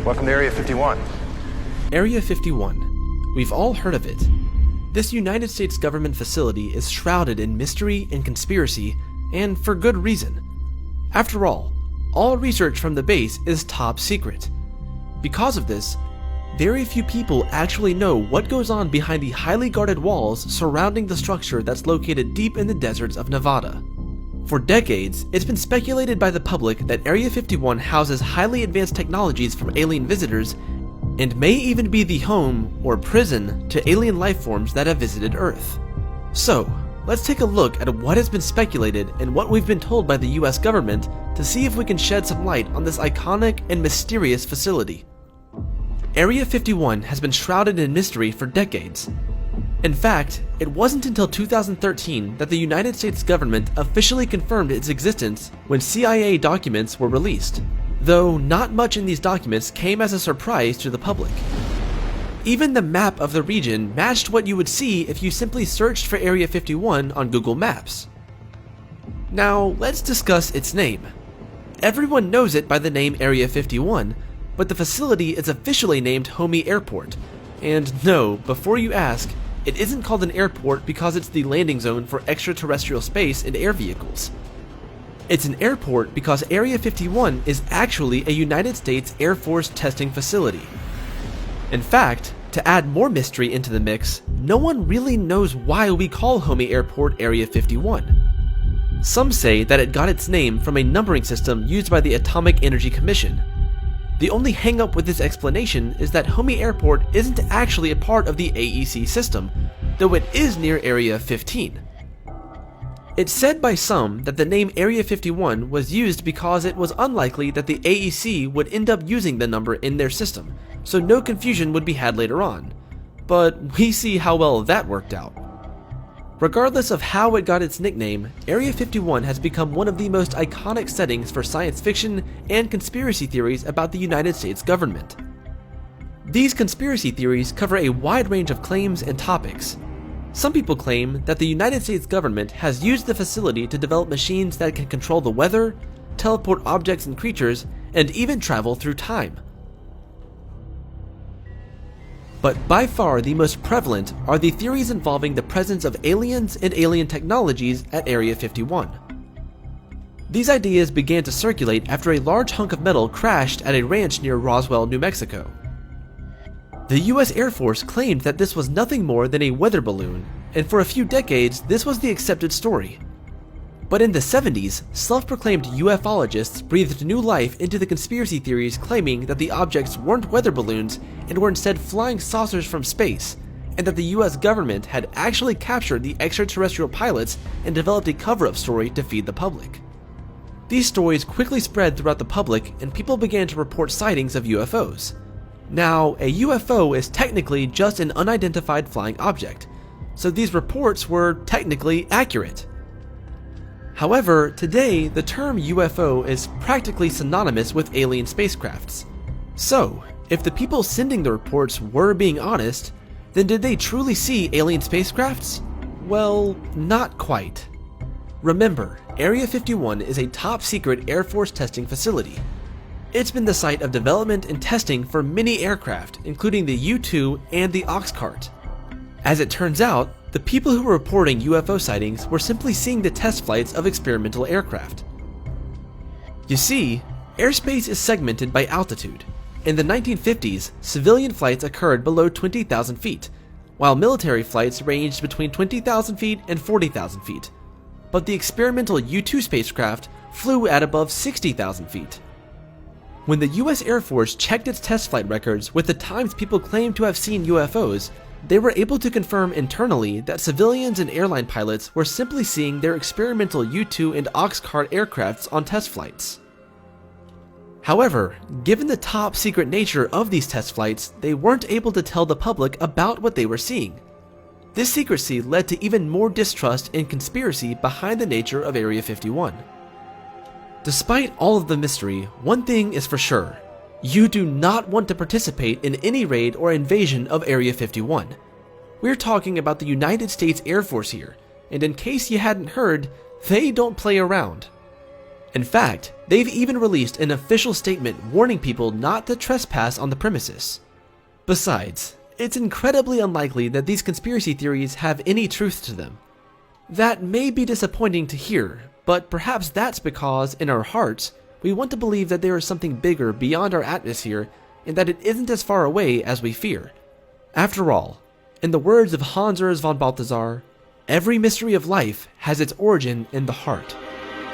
Welcome to Area 51. Area 51. We've all heard of it. This United States government facility is shrouded in mystery and conspiracy, and for good reason. After all research from the base is top secret. Because of this, very few people actually know what goes on behind the highly guarded walls surrounding the structure that's located deep in the deserts of Nevada. For decades, it's been speculated by the public that Area 51 houses highly advanced technologies from alien visitors and may even be the home or prison to alien life forms that have visited Earth. So, let's take a look at what has been speculated and what we've been told by the US government to see if we can shed some light on this iconic and mysterious facility. Area 51 has been shrouded in mystery for decades. In fact, it wasn't until 2013 that the United States government officially confirmed its existence when CIA documents were released, though not much in these documents came as a surprise to the public. Even the map of the region matched what you would see if you simply searched for Area 51 on Google Maps. Now, let's discuss its name. Everyone knows it by the name Area 51, but the facility is officially named Homey Airport. And no, before you ask, it isn't called an airport because it's the landing zone for extraterrestrial space and air vehicles. It's an airport because Area 51 is actually a United States Air Force testing facility. In fact, to add more mystery into the mix, no one really knows why we call Homey Airport Area 51. Some say that it got its name from a numbering system used by the Atomic Energy Commission. The only hang-up with this explanation is that Homey Airport isn't actually a part of the AEC system, though it is near Area 15. It's said by some that the name Area 51 was used because it was unlikely that the AEC would end up using the number in their system, so no confusion would be had later on. But we see how well that worked out. Regardless of how it got its nickname, Area 51 has become one of the most iconic settings for science fiction and conspiracy theories about the United States government. These conspiracy theories cover a wide range of claims and topics. Some people claim that the United States government has used the facility to develop machines that can control the weather, teleport objects and creatures, and even travel through time. But by far the most prevalent are the theories involving the presence of aliens and alien technologies at Area 51. These ideas began to circulate after a large hunk of metal crashed at a ranch near Roswell, New Mexico. The US Air Force claimed that this was nothing more than a weather balloon, and for a few decades this was the accepted story. But in the 70s, self-proclaimed ufologists breathed new life into the conspiracy theories, claiming that the objects weren't weather balloons and were instead flying saucers from space, and that the US government had actually captured the extraterrestrial pilots and developed a cover-up story to feed the public. These stories quickly spread throughout the public, and people began to report sightings of UFOs. Now, a UFO is technically just an unidentified flying object, so these reports were technically accurate. However, today, the term UFO is practically synonymous with alien spacecrafts. So, if the people sending the reports were being honest, then did they truly see alien spacecrafts? Well, not quite. Remember, Area 51 is a top-secret Air Force testing facility. It's been the site of development and testing for many aircraft, including the U-2 and the Oxcart. As it turns out, the people who were reporting UFO sightings were simply seeing the test flights of experimental aircraft. You see, airspace is segmented by altitude. In the 1950s, civilian flights occurred below 20,000 feet, while military flights ranged between 20,000 feet and 40,000 feet. But the experimental U-2 spacecraft flew at above 60,000 feet. When the US Air Force checked its test flight records with the times people claimed to have seen UFOs, they were able to confirm internally that civilians and airline pilots were simply seeing their experimental U-2 and Oxcart aircrafts on test flights. However, given the top secret nature of these test flights, they weren't able to tell the public about what they were seeing. This secrecy led to even more distrust and conspiracy behind the nature of Area 51. Despite all of the mystery, one thing is for sure. You do not want to participate in any raid or invasion of Area 51. We're talking about the United States Air Force here, and in case you hadn't heard, they don't play around. In fact, they've even released an official statement warning people not to trespass on the premises. Besides, it's incredibly unlikely that these conspiracy theories have any truth to them. That may be disappointing to hear, but perhaps that's because, in our hearts, we want to believe that there is something bigger beyond our atmosphere and that it isn't as far away as we fear. After all, in the words of Hans Urs von Balthasar, every mystery of life has its origin in the heart.